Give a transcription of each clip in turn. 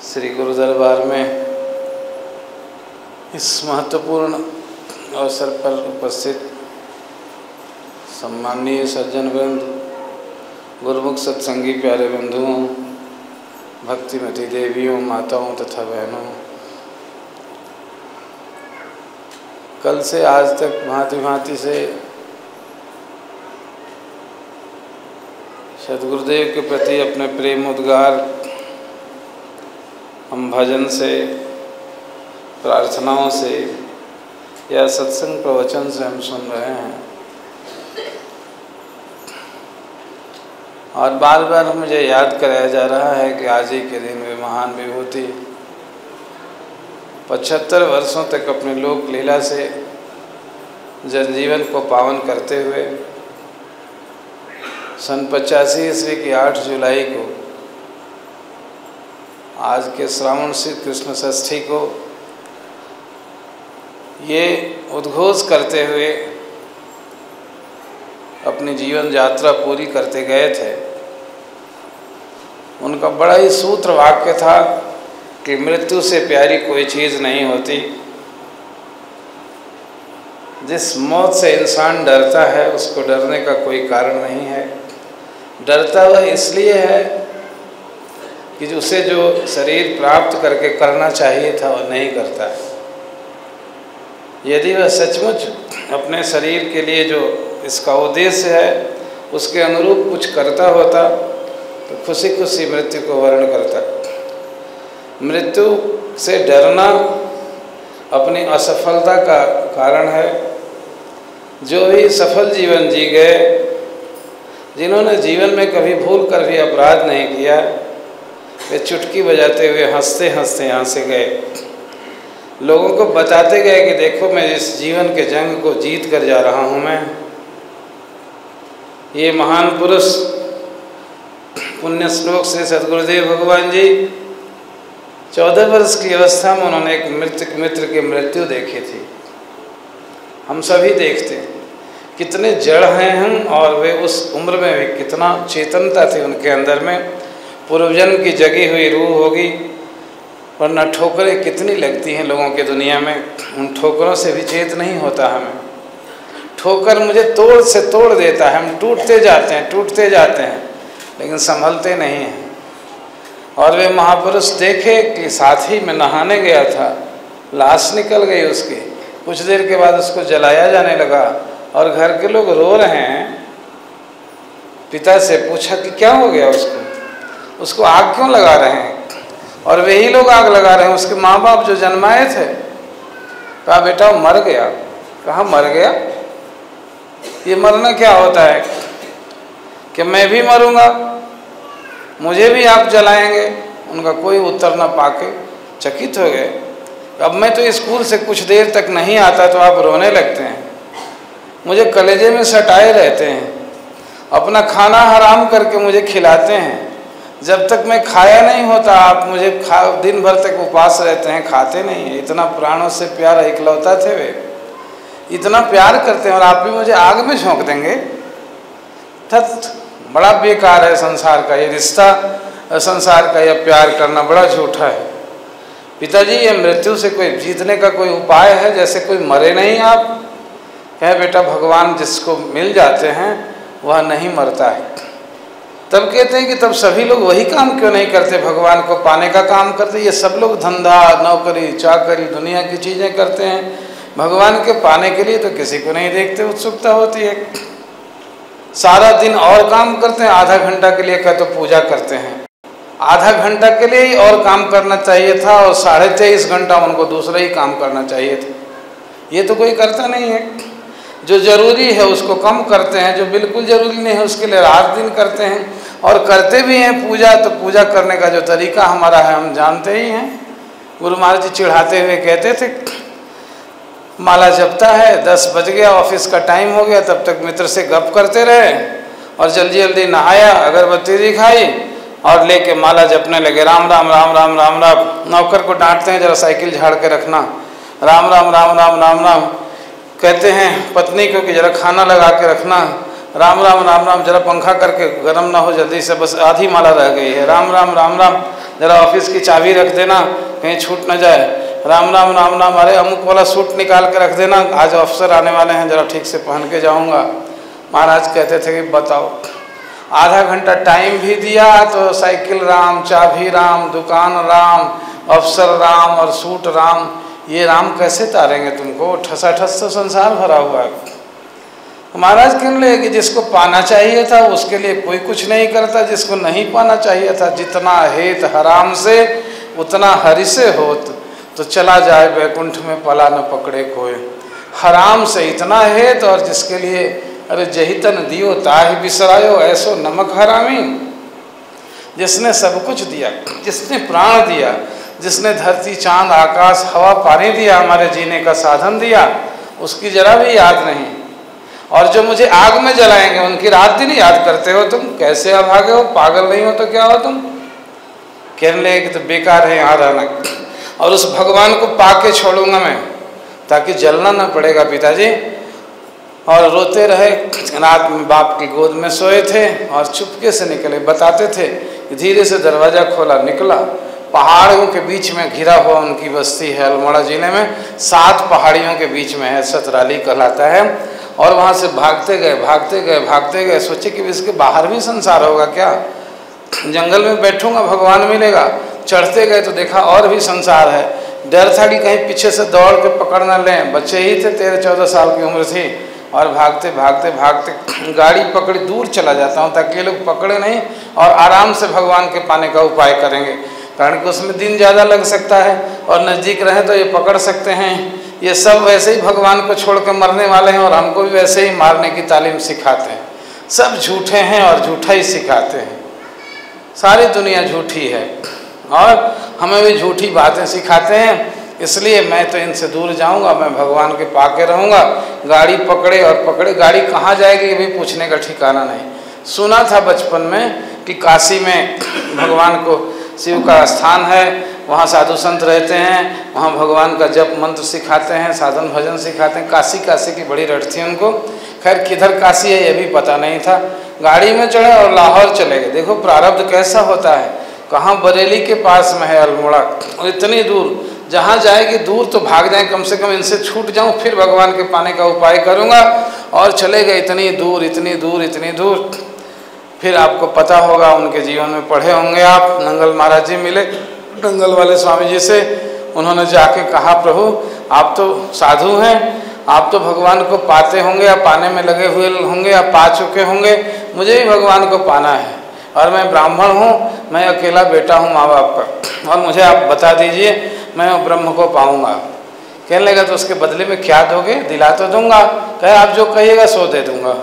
श्री गुरु दरबार में इस महत्वपूर्ण अवसर पर उपस्थित सम्माननीय सज्जन वृंद, गुरुमुख सत्संगी प्यारे बंधुओं, भक्तिमती देवियों, माताओं तथा बहनों, कल से आज तक भांति भांति से सद्गुरुदेव के प्रति अपने प्रेम उद्गार हम भजन से, प्रार्थनाओं से या सत्संग प्रवचन से हम सुन रहे हैं। और बार बार मुझे याद कराया जा रहा है कि आज ही के दिन वे महान विभूति 75 वर्षों तक अपने लोक लीला से जनजीवन को पावन करते हुए सन 85 ईस्वी की 8 जुलाई को आज के श्रावण श्री कृष्ण षष्ठी को ये उद्घोष करते हुए अपनी जीवन यात्रा पूरी करते गए थे। उनका बड़ा ही सूत्र वाक्य था कि मृत्यु से प्यारी कोई चीज़ नहीं होती। जिस मौत से इंसान डरता है उसको डरने का कोई कारण नहीं है। डरता वह इसलिए है कि उसे जो शरीर प्राप्त करके करना चाहिए था वह नहीं करता है। यदि वह सचमुच अपने शरीर के लिए जो इसका उद्देश्य है उसके अनुरूप कुछ करता होता तो खुशी खुशी मृत्यु को वर्ण करता। मृत्यु से डरना अपनी असफलता का कारण है। जो भी सफल जीवन जी गए, जिन्होंने जीवन में कभी भूल कर भी अपराध नहीं किया, वे चुटकी बजाते हुए हंसते हंसते यहाँ से गए। लोगों को बताते गए कि देखो मैं इस जीवन के जंग को जीत कर जा रहा हूँ। मैं ये महान पुरुष पुण्य श्लोक से सद्गुरुदेव भगवान जी 14 वर्ष की अवस्था में उन्होंने एक मित्र की मृत्यु देखी थी। हम सभी देखते हैं कितने जड़ हैं हम, और वे उस उम्र में भी कितना चेतनता थी उनके अंदर में। पूर्वजन्म की जगी हुई रूह होगी, वरना ठोकरें कितनी लगती हैं लोगों की दुनिया में। उन ठोकरों से भी चेत नहीं होता हमें। ठोकर मुझे तोड़ से तोड़ देता है, हम टूटते जाते हैं लेकिन संभलते नहीं हैं। और वे महापुरुष देखे कि साथी में नहाने गया था, लाश निकल गई उसकी। कुछ देर के बाद उसको जलाया जाने लगा और घर के लोग रो रहे हैं। पिता से पूछा कि क्या हो गया उसको आग क्यों लगा रहे हैं? और वही लोग आग लगा रहे हैं उसके माँ बाप जो जन्माए थे। कहा बेटा वो मर गया। कहा मर गया? ये मरना क्या होता है? कि मैं भी मरूंगा, मुझे भी आप जलाएंगे? उनका कोई उत्तर न पाके चकित हो गए। अब मैं तो स्कूल से कुछ देर तक नहीं आता तो आप रोने लगते हैं, मुझे कलेजे में सटाए रहते हैं, अपना खाना हराम करके मुझे खिलाते हैं। जब तक मैं खाया नहीं होता आप मुझे दिन भर तक उपवास रहते हैं, खाते नहीं हैं। इतना प्राणों से प्यार इकलौता थे वे, इतना प्यार करते हैं और आप भी मुझे आग में झोंक देंगे? बड़ा बेकार है संसार का ये रिश्ता, संसार का यह प्यार करना बड़ा झूठा है। पिताजी ये मृत्यु से कोई जीतने का कोई उपाय है? जैसे कोई मरे नहीं आप। कहे बेटा भगवान जिसको मिल जाते हैं वह नहीं मरता है। तब कहते हैं कि तब सभी लोग वही काम क्यों नहीं करते, भगवान को पाने का काम करते? ये सब लोग धंधा, नौकरी, चाकरी, दुनिया की चीज़ें करते हैं। भगवान के पाने के लिए तो किसी को नहीं देखते, उत्सुकता होती है। सारा दिन और काम करते हैं, आधा घंटा के लिए तो पूजा करते हैं। आधा घंटा के लिए ही और काम करना चाहिए था और 23.5 घंटा उनको दूसरा ही काम करना चाहिए था। ये तो कोई करता नहीं है। जो जरूरी है उसको कम करते हैं, जो बिल्कुल जरूरी नहीं है उसके लिए रात दिन करते हैं। और करते भी हैं पूजा, तो पूजा करने का जो तरीका हमारा है हम जानते ही हैं। गुरु महाराज जी चिढ़ाते हुए कहते थे माला जपता है, 10 बज गया, ऑफिस का टाइम हो गया, तब तक मित्र से गप करते रहे और जल्दी जल्दी नहाया, अगरबत्ती दिखाई और लेके माला जपने लगे। राम राम राम राम राम राम। नौकर को डांटते हैं जरा साइकिल झाड़ के रखना, राम राम राम राम राम राम। कहते हैं पत्नी को कि जरा खाना लगा के रखना, राम राम राम राम। जरा पंखा करके गर्म ना हो जल्दी से, बस आधी माला रह गई है, राम राम राम राम। जरा ऑफिस की चाबी रख देना, कहीं छूट न जाए। राम राम राम राम, अरे अमुक वाला सूट निकाल के रख देना, आज अफसर आने वाले हैं, जरा ठीक से पहन के जाऊंगा। महाराज कहते थे कि बताओ, आधा घंटा टाइम भी दिया तो साइकिल राम, चाबी राम, दुकान राम, अफसर राम और सूट राम, ये राम कैसे तारेंगे तुमको? ठसाठस तो संसार भरा हुआ है। महाराज कहने लगे कि जिसको पाना चाहिए था उसके लिए कोई कुछ नहीं करता, जिसको नहीं पाना चाहिए था, जितना हेत हराम से उतना हरि से होत, तो चला जाए वैकुंठ में पला न पकड़े कोई। हराम से इतना हेत, और जिसके लिए अरे जही तन दियो ताहि बिसरायो, ऐसो नमक हरामी। जिसने सब कुछ दिया, जिसने प्राण दिया, जिसने धरती चांद आकाश हवा पानी दिया, हमारे जीने का साधन दिया, उसकी जरा भी याद नहीं। और जो मुझे आग में जलाएंगे उनकी रात दिन याद करते हो तुम? कैसे अभागे हो? पागल नहीं हो तो क्या हो तुम? कहने लगे कि तो बेकार है यहाँ रहना, और उस भगवान को पाके छोड़ूंगा मैं, ताकि जलना ना पड़ेगा पिताजी। और रोते रहे। रात में बाप की गोद में सोए थे और चुपके से निकले। बताते थे धीरे से दरवाज़ा खोला, निकला, पहाड़ों के बीच में घिरा हुआ उनकी बस्ती है। अल्मोड़ा जिले में 7 पहाड़ियों के बीच में है, सतराली कहलाता है। और वहाँ से भागते गए भागते गए भागते गए, सोचे कि इसके बाहर भी संसार होगा क्या? जंगल में बैठूंगा भगवान मिलेगा। चढ़ते गए तो देखा और भी संसार है। डर था कि कहीं पीछे से दौड़ के पकड़ न लें, बच्चे ही थे, 13-14 साल की उम्र थी। और भागते भागते भागते गाड़ी पकड़ी, दूर चला जाता हूँ ताकि ये लोग पकड़े नहीं और आराम से भगवान के पाने का उपाय करेंगे, कारण कि उसमें दिन ज़्यादा लग सकता है और नज़दीक रहे तो ये पकड़ सकते हैं। ये सब वैसे ही भगवान को छोड़ कर मरने वाले हैं और हमको भी वैसे ही मारने की तालीम सिखाते हैं। सब झूठे हैं और झूठा ही सिखाते हैं। सारी दुनिया झूठी है और हमें भी झूठी बातें सिखाते हैं। इसलिए मैं तो इनसे दूर जाऊंगा, मैं भगवान के पाके रहूंगा। गाड़ी पकड़े और पकड़े, गाड़ी कहाँ जाएगी ये भी पूछने का ठिकाना नहीं। सुना था बचपन में कि काशी में भगवान को, शिव का स्थान है, वहाँ साधु संत रहते हैं, वहाँ भगवान का जप मंत्र सिखाते हैं, साधन भजन सिखाते हैं। काशी काशी की बड़ी रट थी उनको। खैर किधर काशी है ये भी पता नहीं था। गाड़ी में चढ़े और लाहौर चले गए। देखो प्रारब्ध कैसा होता है। कहाँ? बरेली के पास में है अल्मोड़ा, और इतनी दूर, जहाँ जाएगी दूर तो भाग जाए, कम से कम इनसे छूट जाऊँ, फिर भगवान के पाने का उपाय करूँगा। और चले गए इतनी दूर इतनी दूर इतनी दूर। फिर आपको पता होगा, उनके जीवन में पढ़े होंगे आप, नंगल महाराज जी मिले नंगल वाले स्वामी जी से। उन्होंने जाके कहा, प्रभु आप तो साधु हैं, आप तो भगवान को पाते होंगे या पाने में लगे हुए होंगे या पा चुके होंगे, मुझे भी भगवान को पाना है और मैं ब्राह्मण हूँ, मैं अकेला बेटा हूँ माँ बाप का, और मुझे आप बता दीजिए, मैं ब्रह्म को पाऊँगा। कहने लगा तो उसके बदले में क्या दोगे? दिला तो दूंगा। कहे आप जो कहिएगा सो दे दूंगा।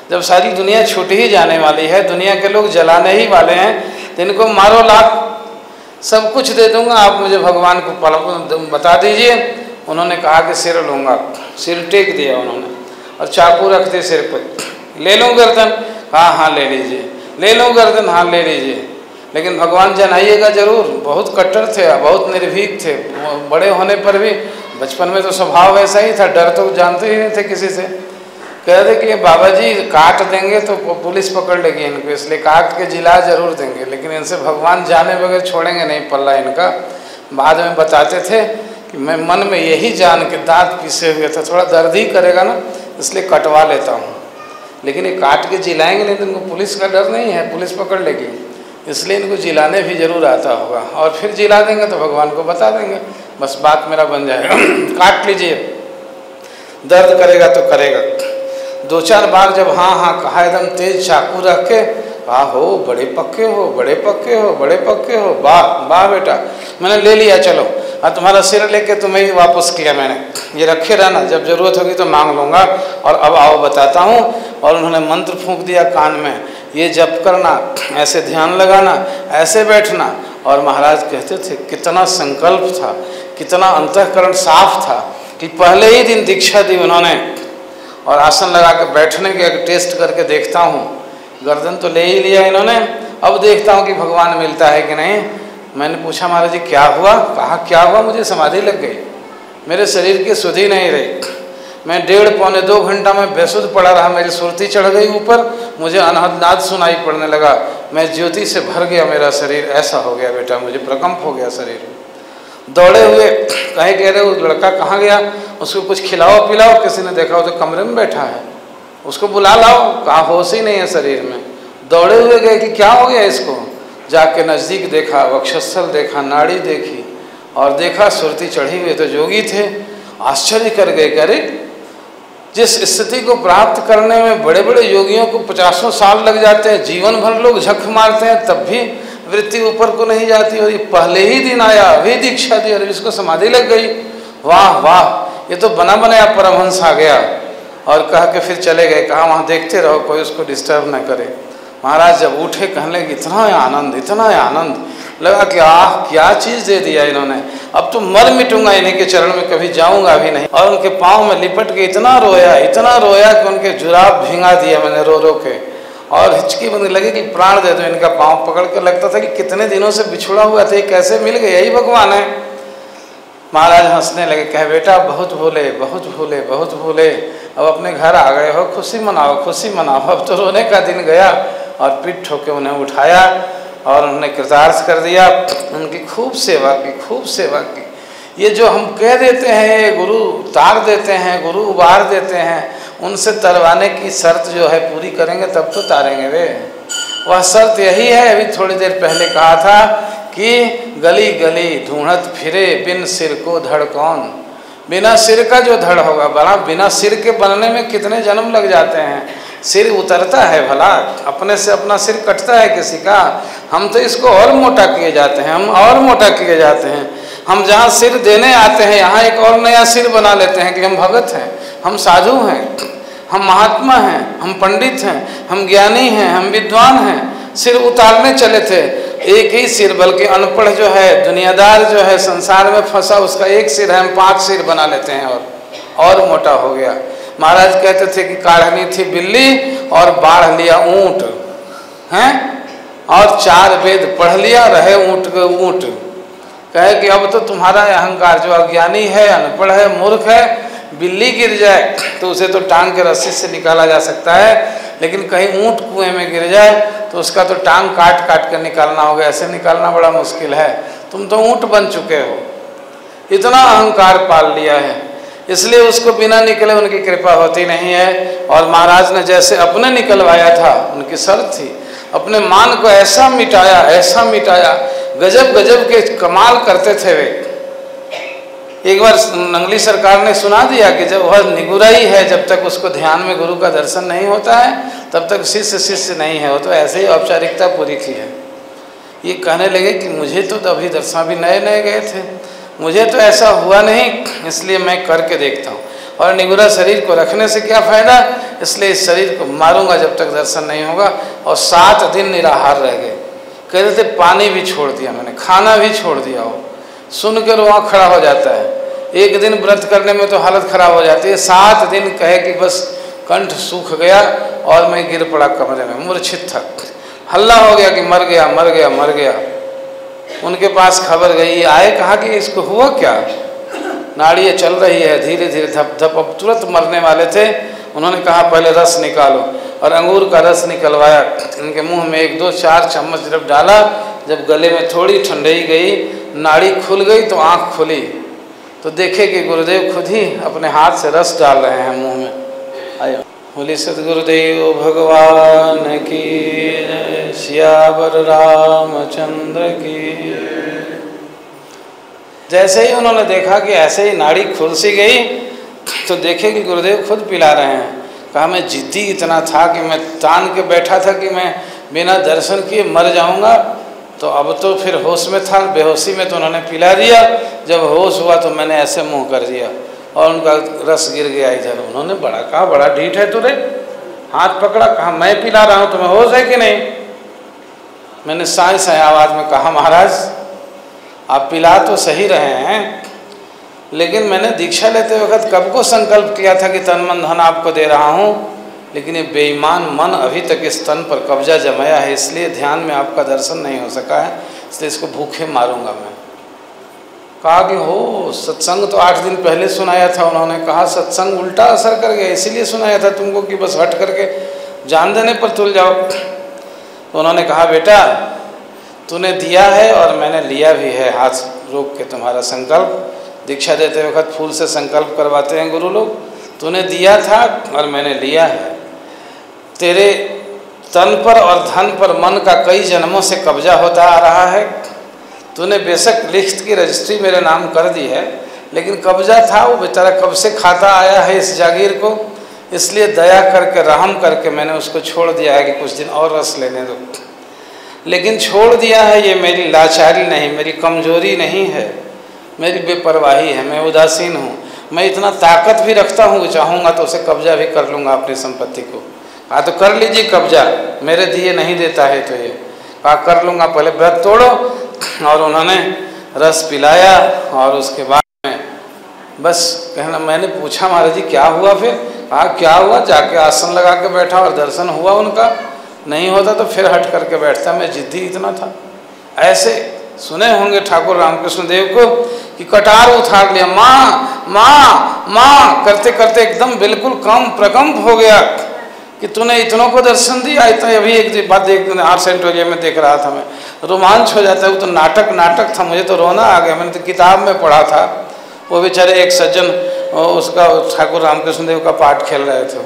जब सारी दुनिया छूट ही जाने वाली है, दुनिया के लोग जलाने ही वाले हैं, तो इनको मारो लाख, सब कुछ दे दूंगा, आप मुझे भगवान को बता दीजिए। उन्होंने कहा कि सिर लूँगा। सिर टेक दिया उन्होंने और चाकू रख दिए सिर पर। ले लूँ गर्दन? हाँ ले लीजिए। ले लूँ गर्दन? हाँ ले लीजिए। लेकिन भगवान जनाइएगा जरूर। बहुत कट्टर थे, बहुत निर्भीक थे। बड़े होने पर भी बचपन में तो स्वभाव ऐसा ही था, डर तो जानते ही नहीं थे किसी से। कह रहे कि बाबा जी काट देंगे तो पुलिस पकड़ लेगी इनको, इसलिए काट के जिला जरूर देंगे, लेकिन इनसे भगवान जाने बगैर छोड़ेंगे नहीं पल्ला इनका। बाद में बताते थे कि मैं मन में यही जान के दांत पीसे हुए था, थोड़ा दर्द ही करेगा ना, इसलिए कटवा लेता हूँ, लेकिन ये काट के जिलाएंगे नहीं तो इनको पुलिस का डर नहीं है, पुलिस पकड़ लेगी, इसलिए इनको जिलाने भी जरूर आता होगा। और फिर जिला देंगे तो भगवान को बता देंगे, बस बात मेरा बन जाएगा। काट लीजिए, दर्द करेगा तो करेगा। 2-4 बार जब हाँ कहा एकदम तेज चाकू रख के, वाह हो बड़े पक्के हो, बड़े पक्के हो, बड़े पक्के हो, वाह वाह बेटा, मैंने ले लिया, चलो। और तुम्हारा सिर लेके तुम्हें ही वापस किया मैंने, ये रखे रहना, जब जरूरत होगी तो मांग लूँगा। और अब आओ बताता हूँ। और उन्होंने मंत्र फूंक दिया कान में, ये जप करना, ऐसे ध्यान लगाना, ऐसे बैठना। और महाराज कहते थे कितना संकल्प था, कितना अंतःकरण साफ था कि पहले ही दिन दीक्षा दी उन्होंने। और आसन लगा के बैठने के टेस्ट करके देखता हूँ, गर्दन तो ले ही लिया इन्होंने, अब देखता हूँ कि भगवान मिलता है कि नहीं। मैंने पूछा महाराज जी क्या हुआ? कहा क्या हुआ, मुझे समाधि लग गई, मेरे शरीर की सुधि नहीं रही, मैं 1.5-2 घंटा में बेसुध पड़ा रहा, मेरी सुरती चढ़ गई ऊपर, मुझे अनहद नाद सुनाई पड़ने लगा, मैं ज्योति से भर गया मेरा शरीर, ऐसा हो गया बेटा, मुझे प्रकंप हो गया शरीर में। दौड़े हुए कह रहे वो लड़का कहाँ गया, उसको कुछ खिलाओ पिलाओ। किसी ने देखा वो तो कमरे में बैठा है, उसको बुला लाओ, कहा होश ही नहीं है शरीर में। दौड़े हुए गए कि क्या हो गया इसको, जाके नज़दीक देखा, वक्षस्थल देखा, नाड़ी देखी और देखा सुरती चढ़ी हुई। तो जोगी थे, आश्चर्य कर गए, अरे जिस स्थिति को प्राप्त करने में बड़े बड़े योगियों को 50 साल लग जाते हैं, जीवन भर लोग झक मारते हैं, तब भी वृत्ति ऊपर को नहीं जाती, और ये पहले ही दिन आया, अभी दीक्षा दी और इसको समाधि लग गई। वाह वाह, ये तो बना बनाया परमहंस आ गया। और कह के फिर चले गए, कहा वहाँ देखते रहो, कोई उसको डिस्टर्ब न करे। महाराज जब उठे कहने लगे इतना आनंद, इतना आनंद, लगा कि आह क्या चीज़ दे दिया इन्होंने, अब तो मर मिटूंगा इन्हीं के चरण में, कभी जाऊंगा भी नहीं। और उनके पाँव में लिपट के इतना रोया कि उनके जुराब भिंगा दिया मैंने रो रो के, और हिचकी बनने लगी कि प्राण दे दो। इनका पाँव पकड़ कर लगता था कि कितने दिनों से बिछुड़ा हुआ था, कैसे मिल गए, यही भगवान है। महाराज हंसने लगे, कहे बेटा बहुत भूले, बहुत भूले, बहुत भूले, अब अपने घर आ गए हो, खुशी मनाओ, खुशी मनाओ। अब तो रोने का दिन गया। और पीठ ठोके उन्हें उठाया और उन्हें कृतार्थ कर दिया। उनकी खूब सेवा की, खूब सेवा की। ये जो हम कह देते हैं ये गुरु तार देते हैं, गुरु उबार देते हैं, उनसे तरवाने की शर्त जो है पूरी करेंगे तब तो तारेंगे वे। वह शर्त यही है, अभी थोड़ी देर पहले कहा था कि गली गली ढूंढत फिरे बिन सिर को धड़ कौन। बिना सिर का जो धड़ होगा, बड़ा बिना सिर के बनने में कितने जन्म लग जाते हैं। सिर उतरता है भला, अपने से अपना सिर कटता है किसी का। हम तो इसको और मोटा किए जाते हैं, हम और मोटा किए जाते हैं। हम जहाँ सिर देने आते हैं यहाँ एक और नया सिर बना लेते हैं कि हम भगत हैं, हम साधु हैं, हम महात्मा हैं, हम पंडित हैं, हम ज्ञानी हैं, हम विद्वान हैं। सिर उतारने चले थे, एक ही सिर, बल्कि अनपढ़ जो है, दुनियादार जो है, संसार में फंसा, उसका एक सिर है, हम 5 सिर बना लेते हैं और मोटा हो गया। महाराज कहते थे कि काढ़नी थी बिल्ली और बाढ़ लिया ऊंट हैं, और 4 वेद पढ़ लिया, रहे ऊंट के ऊंट। कहे कि अब तो तुम्हारा अहंकार, जो अज्ञानी है, अनपढ़ है, मूर्ख है, बिल्ली गिर जाए तो उसे तो टांग के रस्सी से निकाला जा सकता है, लेकिन कहीं ऊंट कुएं में गिर जाए तो उसका तो टांग काट काट कर निकालना होगा, ऐसे निकालना बड़ा मुश्किल है। तुम तो ऊंट बन चुके हो, इतना अहंकार पाल लिया है, इसलिए उसको बिना निकले उनकी कृपा होती नहीं है। और महाराज ने जैसे अपने निकलवाया था, उनकी शर्त थी, अपने मान को ऐसा मिटाया, ऐसा मिटाया, गजब गजब के कमाल करते थे वे। एक बार नंगली सरकार ने सुना दिया कि जब वह निगुराई है, जब तक उसको ध्यान में गुरु का दर्शन नहीं होता है तब तक शिष्य नहीं है, वो तो ऐसे ही औपचारिकता पूरी की है। ये कहने लगे कि मुझे तो अभी दर्शन भी नए नए गए थे, मुझे तो ऐसा हुआ नहीं, इसलिए मैं करके देखता हूँ। और निगुरा शरीर को रखने से क्या फ़ायदा, इसलिए इस शरीर को मारूंगा जब तक दर्शन नहीं होगा। और 7 दिन निराहार रह गए। कहते थे पानी भी छोड़ दिया मैंने, खाना भी छोड़ दिया। हो सुनकर वहाँ खड़ा हो जाता है। एक दिन व्रत करने में तो हालत खराब हो जाती है, 7 दिन कहे कि बस कंठ सूख गया और मैं गिर पड़ा कमरे में, मूर्छित था। हल्ला हो गया कि मर गया, मर गया, मर गया। उनके पास खबर गई, आए, कहा कि इसको हुआ क्या, नाड़ी चल रही है धीरे धीरे धप धप, अब तुरंत मरने वाले थे। उन्होंने कहा पहले रस निकालो, और अंगूर का रस निकलवाया, इनके मुंह में 1 2 4 चम्मच जब डाला, जब गले में थोड़ी ठंडई गई, नाड़ी खुल गई तो आँख खुली, तो देखे कि गुरुदेव खुद ही अपने हाथ से रस डाल रहे हैं मुंह में। आयो बोली सदगुरुदेव भगवान की जय, सियावर रामचंद्र की। जैसे ही उन्होंने देखा कि ऐसे ही नाड़ी खुल सी गई, तो देखे कि गुरुदेव खुद पिला रहे हैं। कहा मैं जिद्दी इतना था कि मैं तान के बैठा था कि मैं बिना दर्शन किए मर जाऊंगा, तो अब तो फिर होश में था, बेहोशी में तो उन्होंने पिला दिया। जब होश हुआ तो मैंने ऐसे मुंह कर दिया और उनका रस गिर गया इधर। उन्होंने बड़ा कहा, बड़ा ढीठ है तुरे, हाथ पकड़ा, कहा मैं पिला रहा हूँ, तुम्हें होश है कि नहीं। मैंने साए साए आवाज़ में कहा, महाराज आप पिला तो सही रहे हैं, लेकिन मैंने दीक्षा लेते वक्त कब को संकल्प किया था कि तन मन धन आपको दे रहा हूँ, लेकिन ये बेईमान मन अभी तक इस तन पर कब्जा जमाया है, इसलिए ध्यान में आपका दर्शन नहीं हो सका है, इसलिए इसको भूखे मारूंगा मैं। कहा कि हो सत्संग तो 8 दिन पहले सुनाया था। उन्होंने कहा सत्संग उल्टा असर कर गया, इसीलिए सुनाया था तुमको कि बस हट करके जान देने पर तुल जाओ। उन्होंने कहा बेटा तूने दिया है और मैंने लिया भी है, हाथ रोक के तुम्हारा संकल्प, दीक्षा देते वक्त फूल से संकल्प करवाते हैं गुरु लोग, तूने दिया था और मैंने लिया है। तेरे तन पर और धन पर मन का कई जन्मों से कब्जा होता आ रहा है। तूने बेशक लिखित की रजिस्ट्री मेरे नाम कर दी है, लेकिन कब्जा था वो बेचारा कब से खाता आया है इस जागीर को, इसलिए दया करके रहम करके मैंने उसको छोड़ दिया है कि कुछ दिन और रस लेने दो। लेकिन छोड़ दिया है ये मेरी लाचारी नहीं, मेरी कमजोरी नहीं है, मेरी बेपरवाही है, मैं उदासीन हूँ। मैं इतना ताकत भी रखता हूँ, चाहूँगा तो उसे कब्जा भी कर लूँगा अपनी संपत्ति को। कहा तो कर लीजिए कब्जा, मेरे दिए नहीं देता है तो ये कहा कर लूँगा, पहले व्रत तोड़ो। और उन्होंने रस पिलाया और उसके बाद में बस कहना, मैंने पूछा महाराज जी क्या हुआ फिर? कहा क्या हुआ, जाके आसन लगा के बैठा और दर्शन हुआ उनका, नहीं होता तो फिर हट करके बैठता, मैं जिद्दी इतना था। ऐसे सुने होंगे ठाकुर रामकृष्ण देव को कि कटार उठार लिया, माँ माँ माँ करते करते एकदम बिल्कुल कम प्रकंप हो गया कि तूने इतनों को दर्शन दिया। इतना अभी एक बात आर्ट सेंटोरियम में देख रहा था मैं, रोमांच हो जाता है, वो तो नाटक था, मुझे तो रोना आ गया। मैंने तो किताब में पढ़ा था, वो बेचारे एक सज्जन उसका ठाकुर रामकृष्ण देव का पाठ खेल रहे थे,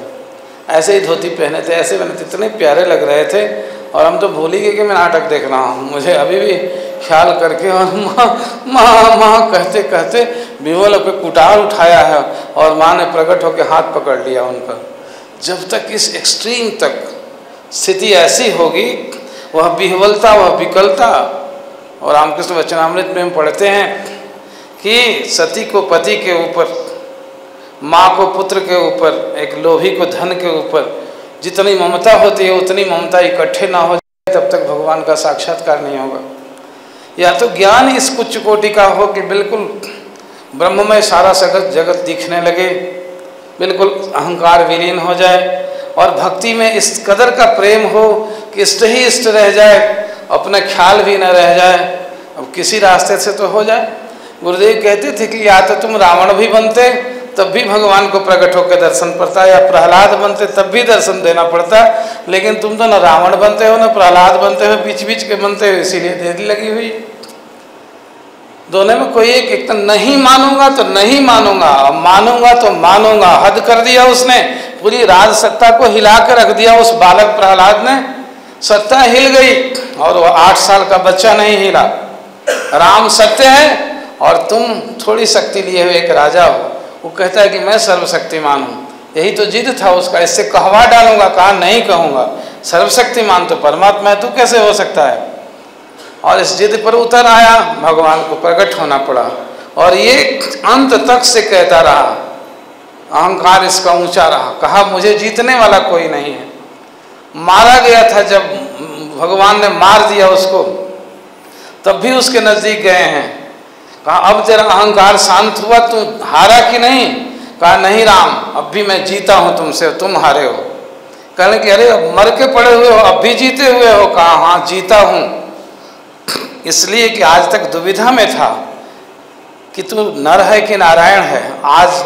ऐसे ही धोती पहने थे, ऐसे मैंने इतने प्यारे लग रहे थे और हम तो भूल ही गए कि मैं नाटक देख रहा हूँ। मुझे अभी भी ख्याल करके और माँ माँ माँ कहते कहते विमल पे कुटार उठाया है और माँ ने प्रकट होकर हाथ पकड़ लिया उनका। जब तक इस एक्सट्रीम तक स्थिति ऐसी होगी, वह विह्वलता, वह विकलता। और रामकृष्ण वचनामृत में हम पढ़ते हैं कि सती को पति के ऊपर, माँ को पुत्र के ऊपर, एक लोभी को धन के ऊपर जितनी ममता होती है उतनी ममता इकट्ठे ना हो जाए तब तक भगवान का साक्षात्कार नहीं होगा। या तो ज्ञान इस उच्च कोटि का हो कि बिल्कुल ब्रह्म में सारा जगत दिखने लगे, बिल्कुल अहंकार विलीन हो जाए, और भक्ति में इस कदर का प्रेम हो कि इष्ट ही इष्ट रह जाए, अपना ख्याल भी न रह जाए। अब किसी रास्ते से तो हो जाए। गुरुदेव कहते थे कि या तो तुम रावण भी बनते तब भी भगवान को प्रकट होकर दर्शन पड़ता, या प्रहलाद बनते तब भी दर्शन देना पड़ता, लेकिन तुम तो न रावण बनते हो न प्रहलाद बनते हो, बीच बीच के बनते हो, इसीलिए देरी लगी हुई। दोनों में कोई एक तो नहीं मानूंगा तो नहीं मानूंगा, मानूंगा तो मानूंगा, हद कर दिया उसने, पूरी राज सत्ता को हिला कर रख दिया उस बालक प्रहलाद ने। सत्ता हिल गई और वो 8 साल का बच्चा नहीं हिला। राम सत्य है और तुम थोड़ी शक्ति लिए हुए एक राजा हो। वो कहता है कि मैं सर्वशक्तिमान हूँ, यही तो जिद था उसका, इससे कहवा डालूंगा, कहा नहीं कहूँगा, सर्वशक्तिमान तो परमात्मा है, तू कैसे हो सकता है। और इस जिद पर उतर आया, भगवान को प्रकट होना पड़ा। और ये अंत तक से कहता रहा, अहंकार इसका ऊंचा रहा, कहा मुझे जीतने वाला कोई नहीं है। मारा गया था, जब भगवान ने मार दिया उसको तब भी उसके नजदीक गए हैं, कहा अब तेरा अहंकार शांत हुआ, तू हारा कि नहीं? कहा नहीं राम, अब भी मैं जीता हूं तुमसे, तुम हारे हो। कहने कि अरे अब मर के पड़े हुए हो, अब भी जीते हुए हो? कहा हाँ जीता हूं, इसलिए कि आज तक दुविधा में था कि तू नर है कि नारायण है। आज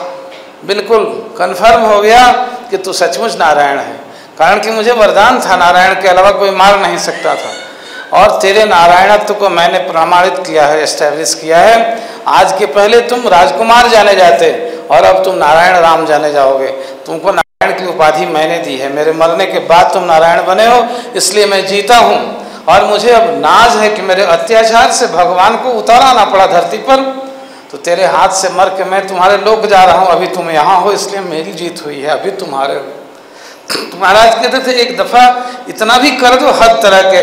बिल्कुल कन्फर्म हो गया कि तू सचमुच नारायण है, कारण कि मुझे वरदान था, नारायण के अलावा कोई मार नहीं सकता था। और तेरे नारायणत्व को मैंने प्रमाणित किया है, एस्टैब्लिश किया है। आज के पहले तुम राजकुमार जाने जाते और अब तुम नारायण राम जाने जाओगे। तुमको नारायण की उपाधि मैंने दी है, मेरे मरने के बाद तुम नारायण बने हो, इसलिए मैं जीता हूँ। और मुझे अब नाज है कि मेरे अत्याचार से भगवान को उतारना पड़ा धरती पर, तो तेरे हाथ से मर के मैं तुम्हारे लोक जा रहा हूँ, अभी तुम यहाँ हो इसलिए मेरी जीत हुई है, अभी तुम्हारे हो। महाराज कहते थे एक दफ़ा इतना भी कर दो हद तरह के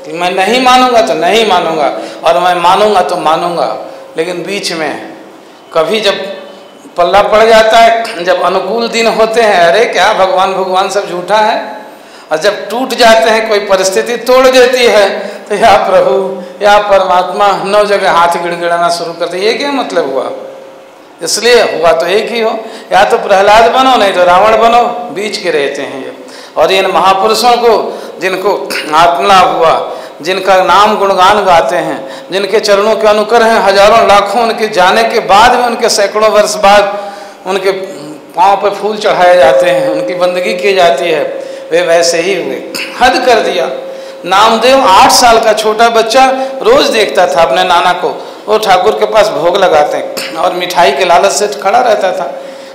कि मैं नहीं मानूंगा तो नहीं मानूंगा और मैं मानूंगा तो मानूंगा, लेकिन बीच में कभी जब पल्ला पड़ जाता है, जब अनुकूल दिन होते हैं, अरे क्या भगवान भगवान सब झूठा है, और जब टूट जाते हैं, कोई परिस्थिति तोड़ देती है, तो या प्रभु या परमात्मा 9 जगह हाथ गिड़गिड़ाना शुरू करते। ये क्या मतलब हुआ? इसलिए हुआ तो एक ही हो, या तो प्रहलाद बनो नहीं तो रावण बनो, बीच के रहते हैं ये। और इन महापुरुषों को जिनको आत्मलाभ हुआ, जिनका नाम गुणगान गाते हैं, जिनके चरणों के अनुकर हैं हजारों लाखों, उनके जाने के बाद भी, उनके सैकड़ों वर्ष बाद उनके पाँव पर फूल चढ़ाए जाते हैं, उनकी बंदगी की जाती है, वे वैसे ही हुए। हद कर दिया, नामदेव 8 साल का छोटा बच्चा रोज देखता था अपने नाना को, वो ठाकुर के पास भोग लगाते हैं और मिठाई के लालच से खड़ा रहता था।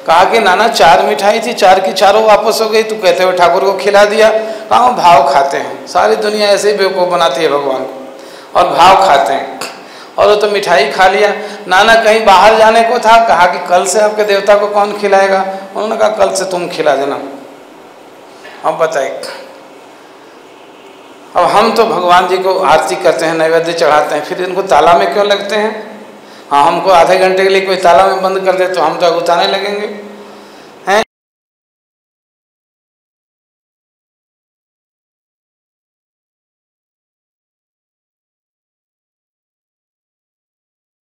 कहा कि नाना 4 मिठाई थी, 4 की चारों वापस हो गई, तू कहते हुए ठाकुर को खिला दिया। कहा भाव खाते हैं, सारी दुनिया ऐसे ही बेवकूफ़ बनाती है भगवान को, और भाव खाते हैं। और वो तो मिठाई खा लिया। नाना कहीं बाहर जाने को था, कहा कि कल से आपके देवता को कौन खिलाएगा? उन्होंने कहा कल से तुम खिला देना। अब बताइए, अब हम तो भगवान जी को आरती करते हैं, नैवेद्य चढ़ाते हैं, फिर इनको ताला में क्यों लगते हैं? हाँ, हमको आधे घंटे के लिए कोई ताला में बंद कर दे तो हम तो अगुताने लगेंगे।